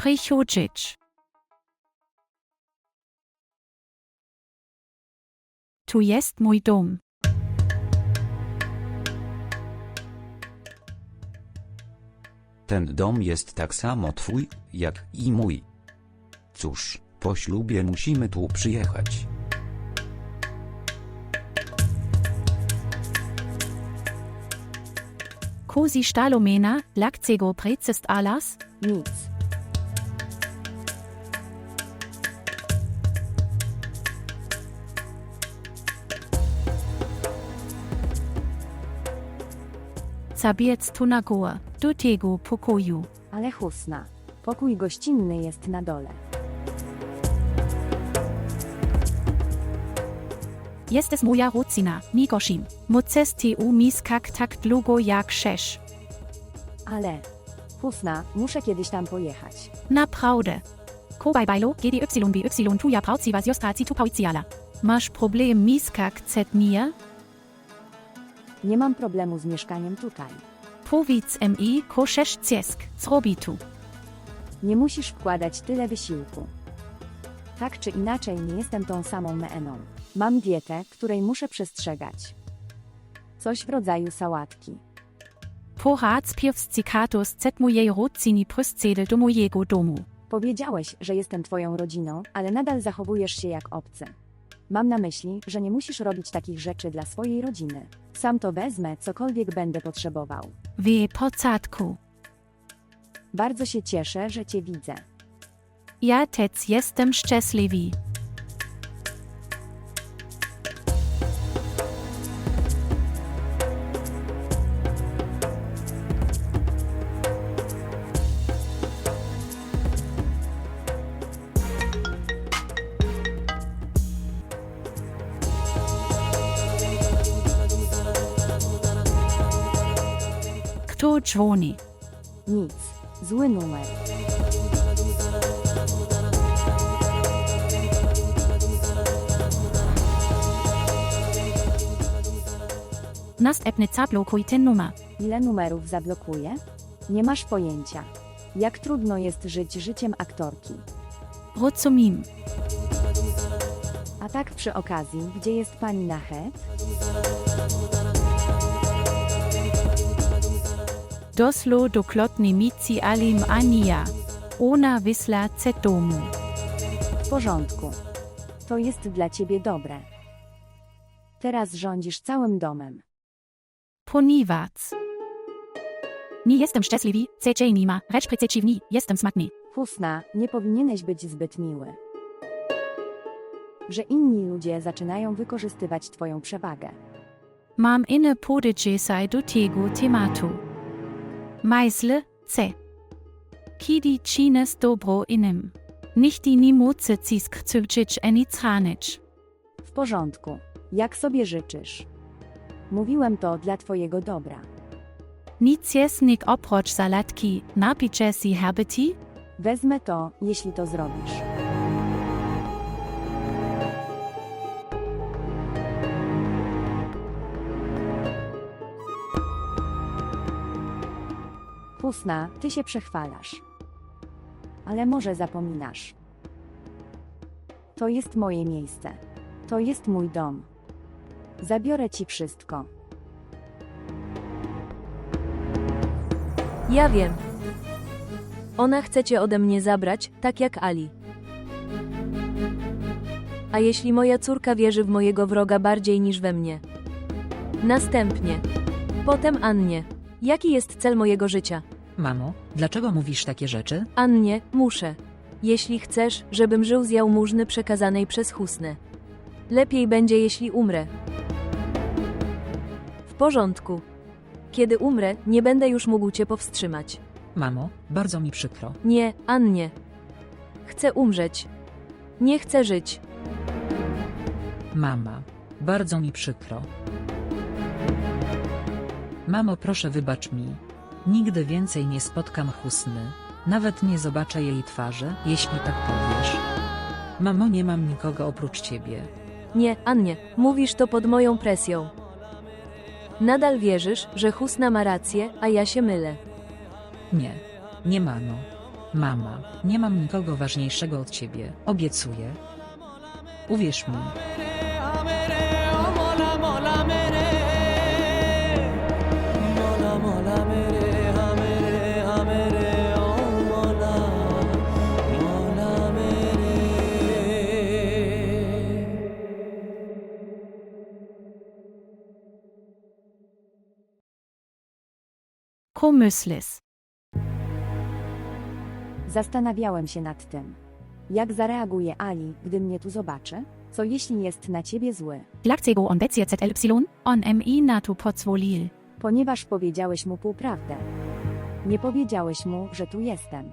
Przychodzić. Tu jest mój dom. Ten dom jest tak samo twój, jak i mój. Cóż, po ślubie musimy tu przyjechać. Kosi Stalomena, Lakcego Precist Alas? Nic. Zabiec tu na górę, do tego pokoju. Ale Husna. Pokój gościnny jest na dole. Jest es moja rodzina, Migoshim. Moces tu miskak tak długo jak szesz. Ale... Husna, muszę kiedyś tam pojechać. Naprawdę. Kobaj bajlo, GDYBY tuja prauci was jostraci tu pauciala. Masz problem miskak cet mir? Nie mam problemu z mieszkaniem tutaj. Powiedz mi, ko szesz ciesk, zrobi tu. Nie musisz wkładać tyle wysiłku. Tak czy inaczej nie jestem tą samą Meeną. Mam dietę, której muszę przestrzegać. Coś w rodzaju sałatki. Porad pierws cikatus cet mojej rodzini pryscedel do mojego domu. Powiedziałeś, że jestem twoją rodziną, ale nadal zachowujesz się jak obcy. Mam na myśli, że nie musisz robić takich rzeczy dla swojej rodziny. Sam to wezmę, cokolwiek będę potrzebował. W porządku. Bardzo się cieszę, że cię widzę. Ja też jestem szczęśliwy. Kto dzwoni? Nic. Zły numer. Następny zablokuj ten numer. Ile numerów zablokuję? Nie masz pojęcia. Jak trudno jest żyć życiem aktorki. Rozumiem. A tak przy okazji, gdzie jest pani Nahet? Doslo doklotny mici alim ania. Ona wysla cet domu. W porządku. To jest dla ciebie dobre. Teraz rządzisz całym domem. Ponieważ. Nie jestem szczęśliwy, CJ nie ma, recz przeciwnie, jestem smutny. Husna, nie powinieneś być zbyt miły. Że inni ludzie zaczynają wykorzystywać twoją przewagę. Mam inne podejście do tego tematu. Myślę, C. Kiedy czynisz dobro innym. Nigdy nie muszę cisk krzywdzić ani zranić. W porządku. Jak sobie życzysz. Mówiłem to dla twojego dobra. Nic jest nikt oprócz salatki, napicie si herbeti? Wezmę to, jeśli to zrobisz. Husna, ty się przechwalasz. Ale może zapominasz. To jest moje miejsce. To jest mój dom. Zabiorę ci wszystko. Ja wiem. Ona chce cię ode mnie zabrać, tak jak Ali. A jeśli moja córka wierzy w mojego wroga bardziej niż we mnie? Następnie. Potem Annie. Jaki jest cel mojego życia? Mamo, dlaczego mówisz takie rzeczy? Annie, muszę. Jeśli chcesz, żebym żył z jałmużny przekazanej przez Husnę. Lepiej będzie, jeśli umrę. W porządku. Kiedy umrę, nie będę już mógł cię powstrzymać. Mamo, bardzo mi przykro. Nie, Annie. Chcę umrzeć. Nie chcę żyć. Mama, bardzo mi przykro. Mamo, proszę wybacz mi. Nigdy więcej nie spotkam Husny. Nawet nie zobaczę jej twarzy, jeśli tak powiesz. Mamo, nie mam nikogo oprócz ciebie. Nie, Annie, mówisz to pod moją presją. Nadal wierzysz, że Husna ma rację, a ja się mylę. Nie, nie mamo. Mama, nie mam nikogo ważniejszego od ciebie, obiecuję. Uwierz mi. Komyslis. Zastanawiałem się nad tym. Jak zareaguje Ali, gdy mnie tu zobaczy? Co jeśli jest na ciebie zły? Dlaczego on będzie ZLY? On mi na to pozwolił. Ponieważ powiedziałeś mu półprawdę. Nie powiedziałeś mu, że tu jestem.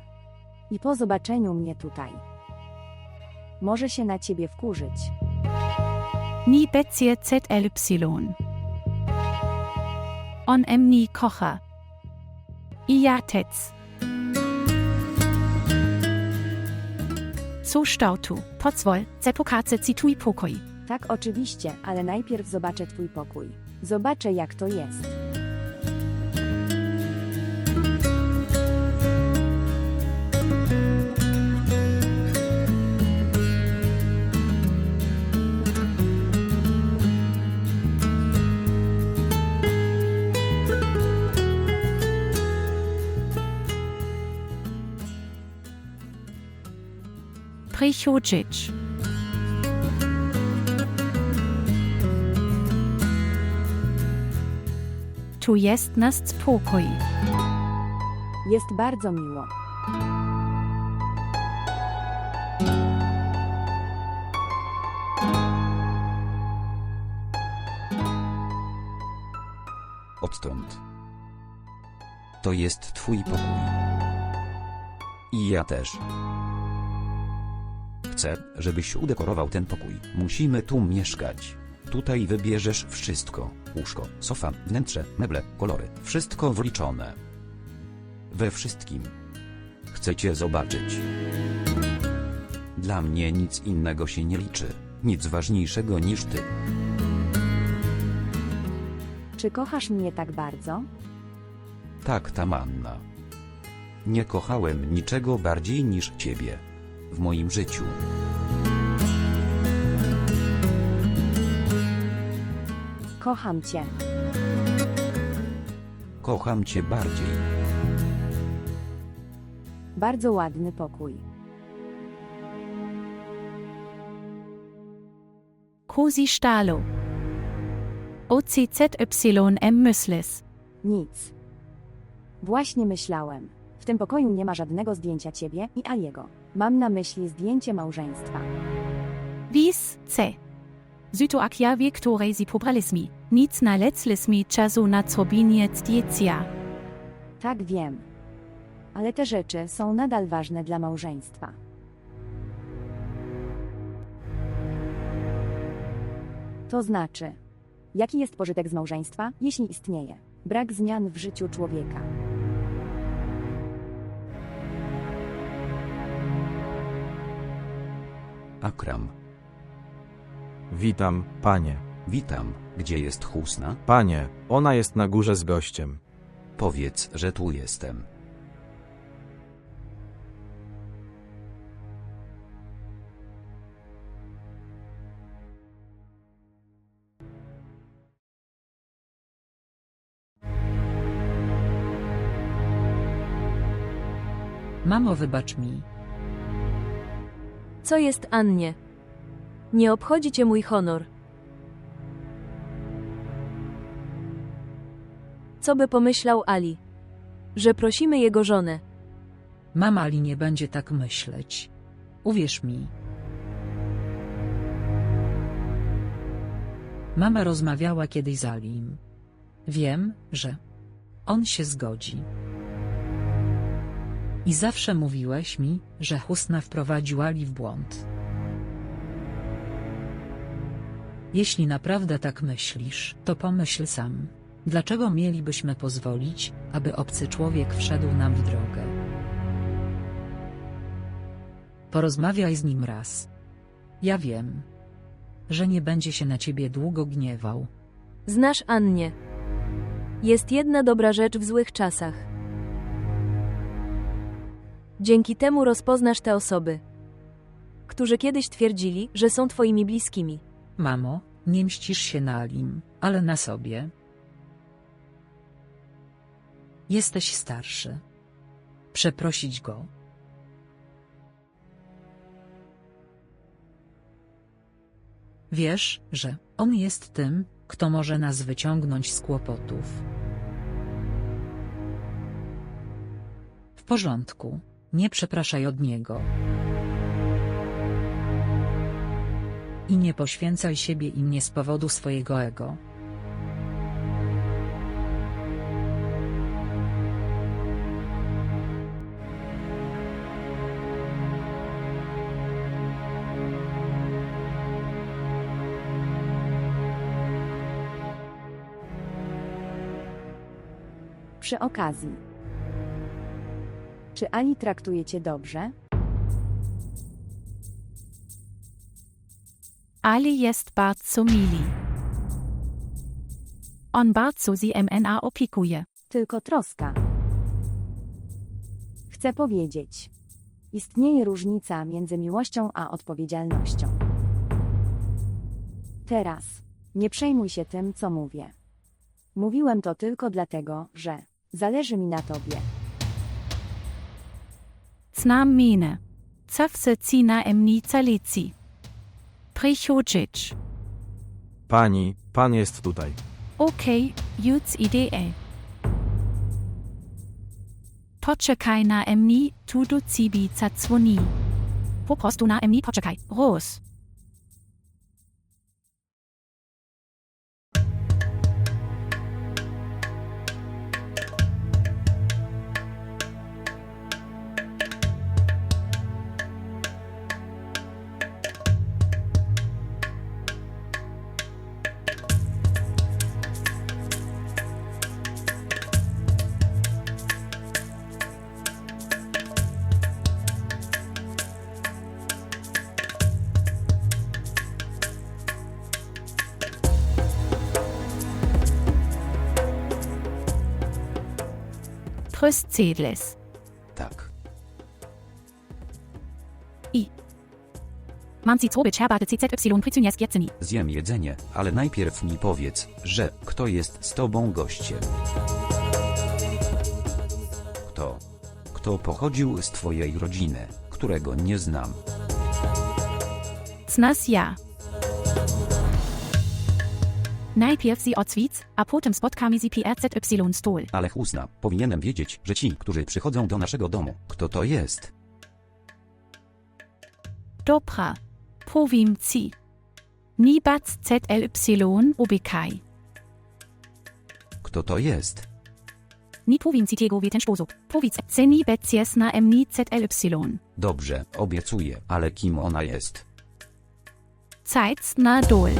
I po zobaczeniu mnie tutaj. Może się na ciebie wkurzyć. Nie będzie ZLY. On mnie kocha. I ja też. Co stał tu? Pozwól, zapokażę ci twój pokój. Tak, oczywiście, ale najpierw zobaczę twój pokój. Zobaczę, jak to jest. Przychodzić. Tu jest nasz pokój. Jest bardzo miło. Odtąd. To jest twój pokój. I ja też. Chcę, żebyś udekorował ten pokój. Musimy tu mieszkać. Tutaj wybierzesz wszystko. Łóżko, sofa, wnętrze, meble, kolory. Wszystko wliczone. We wszystkim. Chcę cię zobaczyć. Dla mnie nic innego się nie liczy. Nic ważniejszego niż ty. Czy kochasz mnie tak bardzo? Tak, Tamanna. Nie kochałem niczego bardziej niż ciebie. W moim życiu. Kocham cię. Kocham cię bardziej. Bardzo ładny pokój. Cosi stalo. OCZYM myślis. Nic. Właśnie myślałem. W tym pokoju nie ma żadnego zdjęcia ciebie i Aliego. Mam na myśli zdjęcie małżeństwa. Wies C. Sytuacja, w której si pobraliśmy. Nic na leclismi czasu na zrobienie zdjęcia. Tak, wiem. Ale te rzeczy są nadal ważne dla małżeństwa. To znaczy, jaki jest pożytek z małżeństwa, jeśli istnieje brak zmian w życiu człowieka? Akram. Witam, panie. Witam, gdzie jest Husna? Panie, ona jest na górze z gościem. Powiedz, że tu jestem. Mamo, wybacz mi. Co jest, Annie? Nie obchodzi cię mój honor. Co by pomyślał Ali? Że prosimy jego żonę. Mama Ali nie będzie tak myśleć. Uwierz mi. Mama rozmawiała kiedyś z Alim. Wiem, że on się zgodzi. I zawsze mówiłeś mi, że Husna wprowadził Ali w błąd. Jeśli naprawdę tak myślisz, to pomyśl sam. Dlaczego mielibyśmy pozwolić, aby obcy człowiek wszedł nam w drogę? Porozmawiaj z nim raz. Ja wiem, że nie będzie się na ciebie długo gniewał. Znasz Annie. Jest jedna dobra rzecz w złych czasach. Dzięki temu rozpoznasz te osoby, którzy kiedyś twierdzili, że są twoimi bliskimi. Mamo, nie mścisz się na Alim, ale na sobie. Jesteś starszy. Przeprosić go. Wiesz, że on jest tym, kto może nas wyciągnąć z kłopotów. W porządku, nie przepraszaj od niego. I nie poświęcaj siebie i mnie z powodu swojego ego. Przy okazji. Czy Ali traktuje cię dobrze? Ali jest bardzo mili. On bardzo sie mna opiekuje. Tylko troska. Chcę powiedzieć. Istnieje różnica między miłością a odpowiedzialnością. Teraz. Nie przejmuj się tym, co mówię. Mówiłem to tylko dlatego, że zależy mi na tobie. Znam mine. Zawsze ci na mnie zależy. Przychodzić. Pani, pan jest tutaj. Okej, już idę. Poczekaj na mnie, tu do ciebie zadzwoni. Po prostu na mnie poczekaj, Ros. Tröstsedles. Tak. Mam ci zrobić herbatę CZY Prycynias Gierzyni. Zjem jedzenie, ale najpierw mi powiedz, że kto jest z tobą gościem. Kto pochodził z twojej rodziny, którego nie znam. Znas ja. Najpierw sie odzwic, a potem spotkamy sie PRZY stol. Ale chłusna, powinienem wiedzieć, że ci, którzy przychodzą do naszego domu, kto to jest? Dobra. Powiem ci. Nibac ZLY obykaj. Kto to jest? Nie powiem ci tego w ten sposób. Powiedz, że nibec jest na mnie ZLY. Dobrze, obiecuję, ale kim ona jest? Zeit na dol.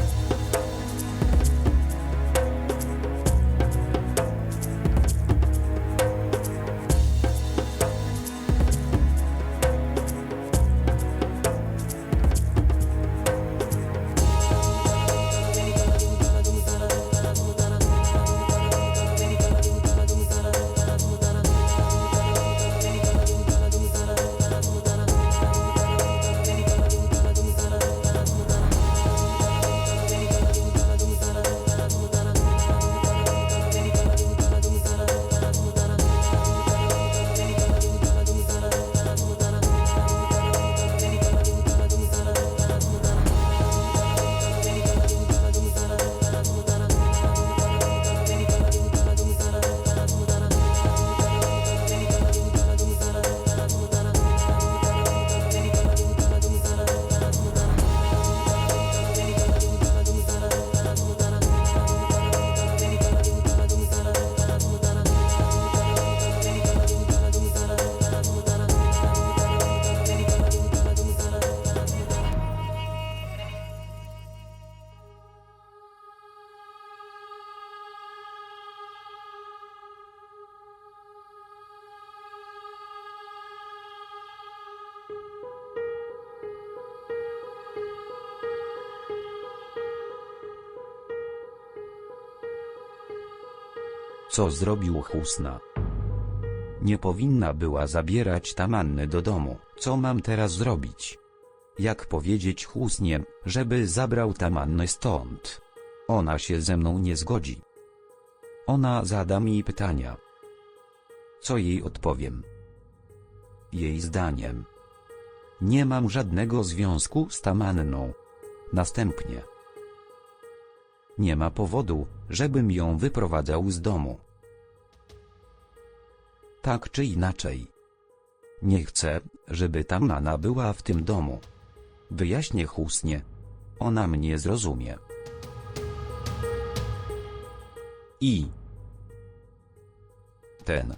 Co zrobił chłusna? Nie powinna była zabierać Tamanny do domu. Co mam teraz zrobić? Jak powiedzieć Husnie, żeby zabrał Tamannę stąd? Ona się ze mną nie zgodzi. Ona zada mi pytania. Co jej odpowiem? Jej zdaniem nie mam żadnego związku z Tamanną. Następnie nie ma powodu, żebym ją wyprowadzał z domu. Tak czy inaczej, nie chcę, żeby Tamanna była w tym domu. Wyjaśnię Husnie. Ona mnie zrozumie. I ten.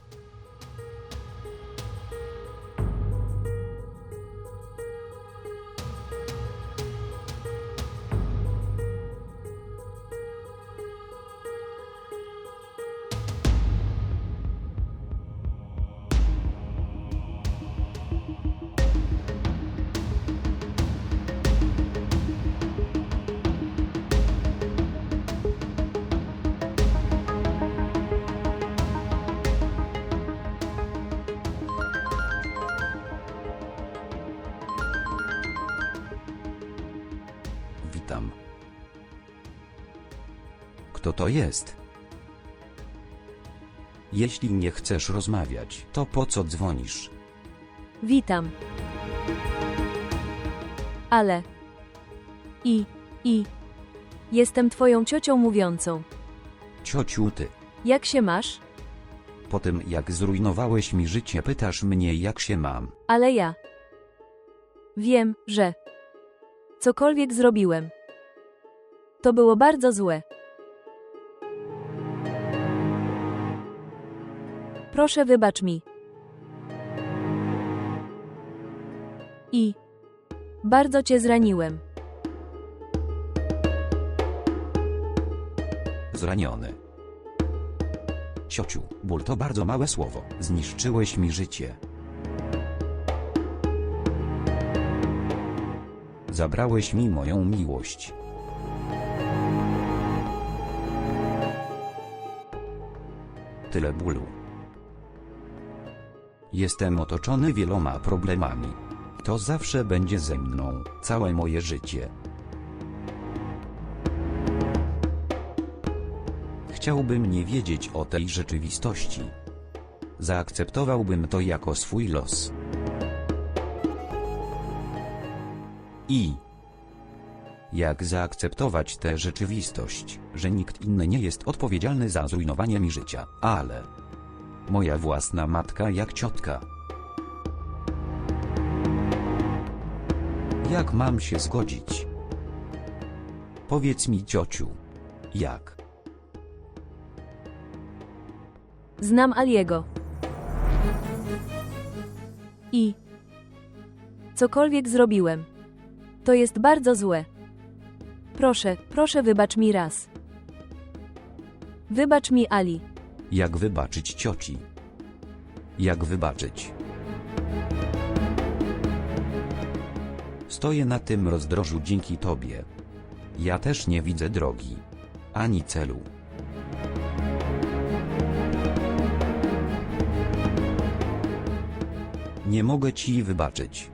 Witam. Kto to jest? Jeśli nie chcesz rozmawiać, to po co dzwonisz? Witam. Ale. Jestem twoją ciocią mówiącą. Ciociu ty. Jak się masz? Po tym jak zrujnowałeś mi życie, pytasz mnie jak się mam. Ale ja. Wiem, że. Cokolwiek zrobiłem. To było bardzo złe. Proszę wybacz mi. Bardzo cię zraniłem. Zraniony. Ciociu, ból to bardzo małe słowo. Zniszczyłeś mi życie. Zabrałeś mi moją miłość. Tyle bólu. Jestem otoczony wieloma problemami. To zawsze będzie ze mną, całe moje życie. Chciałbym nie wiedzieć o tej rzeczywistości. Zaakceptowałbym to jako swój los. Jak zaakceptować tę rzeczywistość, że nikt inny nie jest odpowiedzialny za zrujnowanie mi życia, ale moja własna matka jak ciotka. Jak mam się zgodzić? Powiedz mi, ciociu. Jak? Znam Aliego. Cokolwiek zrobiłem. To jest bardzo złe. Proszę wybacz mi raz. Wybacz mi, Ali. Jak wybaczyć cioci? Jak wybaczyć? Stoję na tym rozdrożu dzięki tobie. Ja też nie widzę drogi. Ani celu. Nie mogę ci wybaczyć.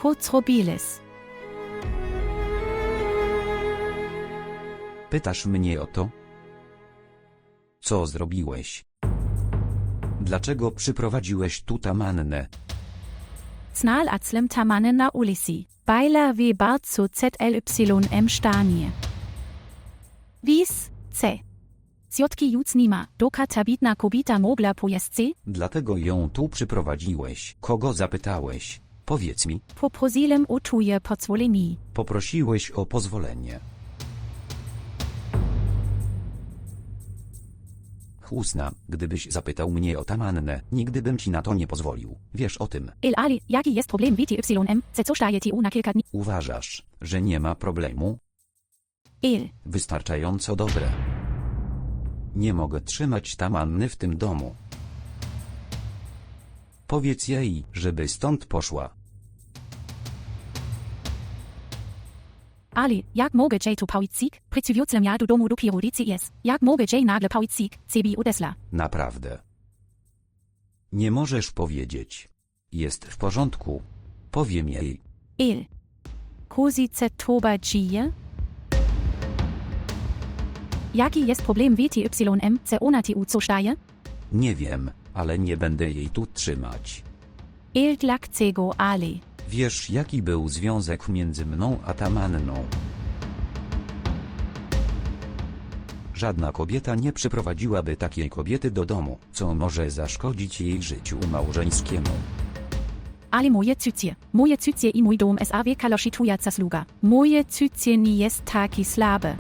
Co zrobiłeś? Pytasz mnie o to? Co zrobiłeś? Dlaczego przyprowadziłeś tu tamannę? Znal aclem tamane na ulicy. Bajla w bardzo ZLYM stanie. Wis, C. Zjotki juc nima, doka tabitna kobita mogla pojesc? Dlatego ją tu przyprowadziłeś. Kogo zapytałeś? Powiedz mi. Poprosiłem o twoje pozwolenie. Poprosiłeś o pozwolenie. Chłusna, gdybyś zapytał mnie o tamannę, nigdy bym ci na to nie pozwolił. Wiesz o tym. Ali, jaki jest problem WTYM, co staje tu na kilka dni? Uważasz, że nie ma problemu? Wystarczająco dobre. Nie mogę trzymać tamanny w tym domu. Powiedz jej, żeby stąd poszła. Ali, jak mogę jej tu pałicik? Przywiózłem ja do domu do pierulicy jest. Jak mogę jej nagle pałicik, ciebie odesła? Naprawdę. Nie możesz powiedzieć. Jest w porządku. Powiem jej. Kozice toba dzieje? Jaki jest problem WTYM, co ona tu co staje? Nie wiem, ale nie będę jej tu trzymać. Dla czego, Ali? Wiesz, jaki był związek między mną a tamanną? Żadna kobieta nie przyprowadziłaby takiej kobiety do domu, co może zaszkodzić jej życiu małżeńskiemu. Ale moje cycie i mój dom SAW kaloshi tuja zasługa. Moje cycie nie jest taki słabe.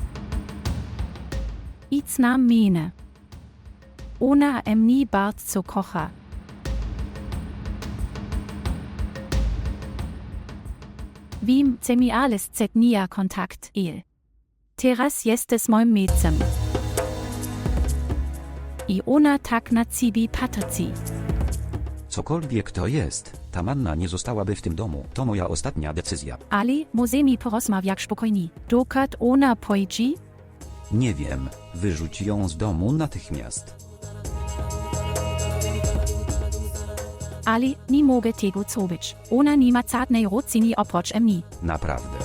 Idź na mnie. Ona mnie bardzo kocha. Wiem, że mi alles zetnia kontakt Teraz jesteś moim miejscem. I ona tak na ciebie patrzy. Cokolwiek to jest, tamanna nie zostałaby w tym domu. To moja ostatnia decyzja. Ale możemy porozmawiać spokojnie. Dokąd ona pójdzie? Nie wiem, wyrzuć ją z domu natychmiast. Ale nie mogę tego zrobić. Ona nie ma żadnej rodziny oprócz mnie. Naprawdę.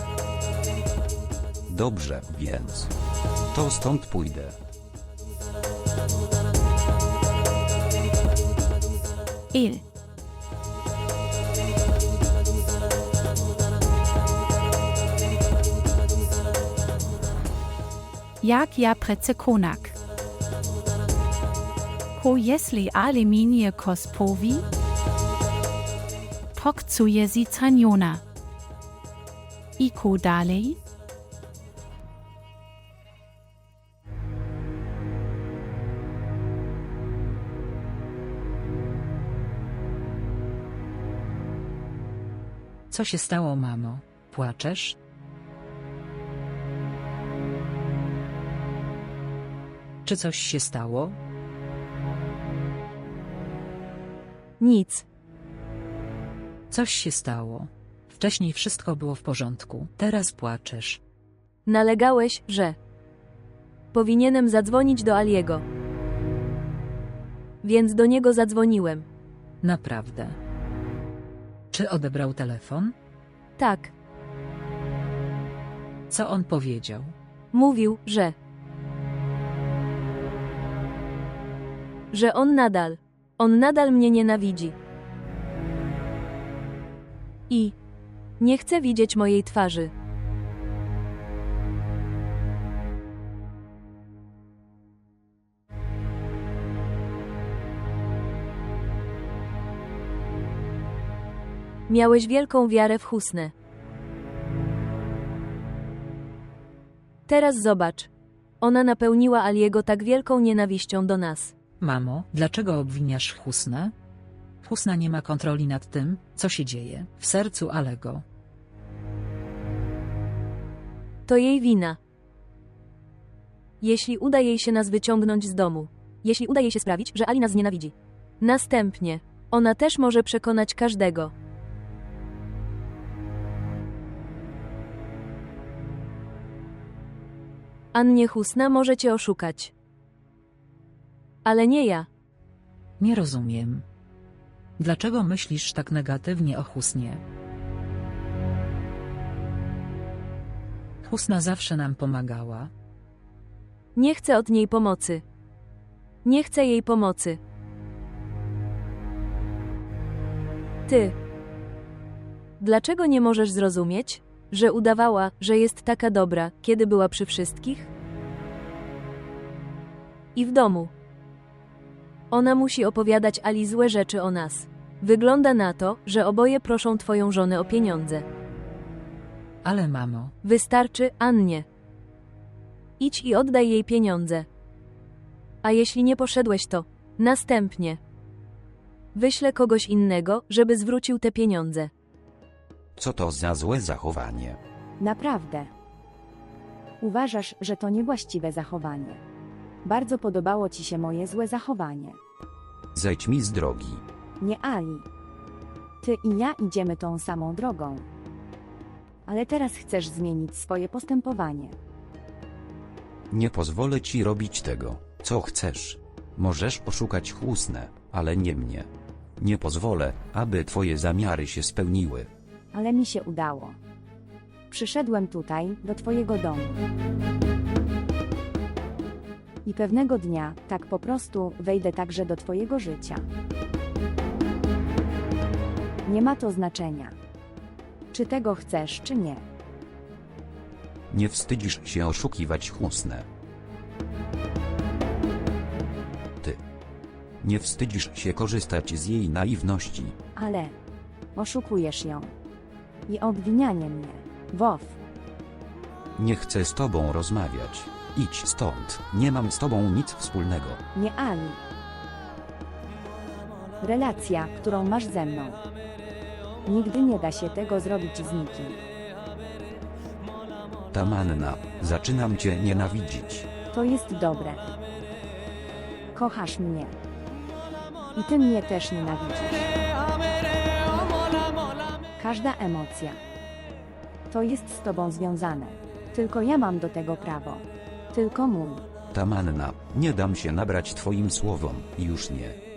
Dobrze, więc. To stąd pójdę. Jak ja prece konak. Ko jeśli ale minie kospowi? Pokcuje si traniona. I ko dalej? Co się stało, mamo? Płaczesz? Czy coś się stało? Nic. Coś się stało. Wcześniej wszystko było w porządku, teraz płaczesz. Nalegałeś, że powinienem zadzwonić do Aliego. Więc do niego zadzwoniłem. Naprawdę. Czy odebrał telefon? Tak. Co on powiedział? Mówił, że on nadal mnie nienawidzi. I nie chce widzieć mojej twarzy. Miałeś wielką wiarę w Husnę. Teraz zobacz. Ona napełniła Aliego tak wielką nienawiścią do nas. Mamo, dlaczego obwiniasz Husnę? Husna nie ma kontroli nad tym, co się dzieje w sercu Alego. To jej wina. Jeśli uda jej się nas wyciągnąć z domu. Jeśli uda jej się sprawić, że Ali nas znienawidzi. Następnie, ona też może przekonać każdego. Annie Husna może cię oszukać. Ale nie ja. Nie rozumiem. Dlaczego myślisz tak negatywnie o Husnie? Husna zawsze nam pomagała. Nie chcę od niej pomocy. Nie chcę jej pomocy. Ty. Dlaczego nie możesz zrozumieć, że udawała, że jest taka dobra, kiedy była przy wszystkich? I w domu. Ona musi opowiadać Ali złe rzeczy o nas. Wygląda na to, że oboje proszą twoją żonę o pieniądze. Ale mamo, Wystarczy, Annie. Idź i oddaj jej pieniądze. A jeśli nie poszedłeś, to następnie wyślę kogoś innego, żeby zwrócił te pieniądze. Co to za złe zachowanie? Naprawdę. Uważasz, że to niewłaściwe zachowanie. Bardzo podobało ci się moje złe zachowanie. Zejdź mi z drogi. Nie Ali. Ty i ja idziemy tą samą drogą. Ale teraz chcesz zmienić swoje postępowanie. Nie pozwolę ci robić tego, co chcesz. Możesz oszukać Husnę, ale nie mnie. Nie pozwolę, aby twoje zamiary się spełniły. Ale mi się udało. Przyszedłem tutaj, do twojego domu. I pewnego dnia, tak po prostu, wejdę także do twojego życia. Nie ma to znaczenia. Czy tego chcesz, czy nie. Nie wstydzisz się oszukiwać Husnę. Ty. Nie wstydzisz się korzystać z jej naiwności. Ale oszukujesz ją. I obwinianie mnie. Wof. Nie chcę z tobą rozmawiać. Idź stąd, nie mam z tobą nic wspólnego. Nie Ali. Relacja, którą masz ze mną. Nigdy nie da się tego zrobić z nikim. Tamanna, zaczynam cię nienawidzić. To jest dobre. Kochasz mnie. I ty mnie też nienawidzisz. Każda emocja. To jest z tobą związane. Tylko ja mam do tego prawo. Tylko mój. Tamanna, nie dam się nabrać twoim słowom, już nie.